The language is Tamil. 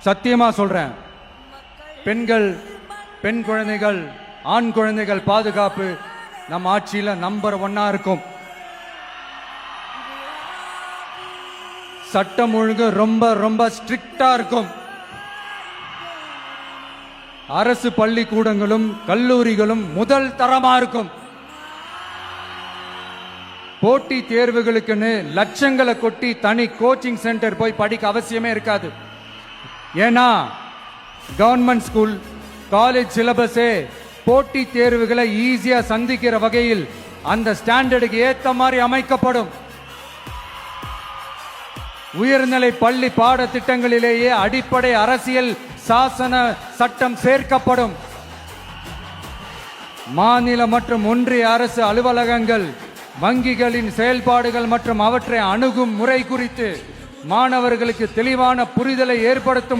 சத்தியமா சொல்றேன், பெண்கள், பெண் குழந்தைகள், ஆண் குழந்தைகள் பாதுகாப்பு நம்ம ஆட்சியில நம்பர் 1 இருக்கும். சட்டம் ஒழுங்கு ரொம்ப ரொம்ப ஸ்ட்ரிக்டா இருக்கும். அரசு பள்ளிக்கூடங்களும் கல்லூரிகளும் முதல் தரமா இருக்கும். போட்டி தேர்வுகளுக்குன்னு லட்சங்களை கொட்டி தனி கோச்சிங் சென்டர் போய் படிக்க அவசியமே இருக்காது. ஏன்னா கவர்மெண்ட் ஸ்கூல், காலேஜ் சிலபஸே போட்டி தேர்வுகளை ஈஸியா சந்திக்கிற வகையில் அந்த ஸ்டாண்டர்டுக்கு ஏத்த மாதிரி அமைக்கப்படும். உயர்நிலை பள்ளி பாடத்திட்டங்களிலேயே அடிப்படை அரசியல் சாசன சட்டம் சேர்க்கப்படும். மாநில மற்றும் ஒன்றிய அரசு அலுவலகங்கள், வங்கிகளின் செயல்பாடுகள் மற்றும் அவற்றை அணுகும் முறை குறித்து மாணவர்களுக்கு தெளிவான புரிதலை ஏற்படுத்தும்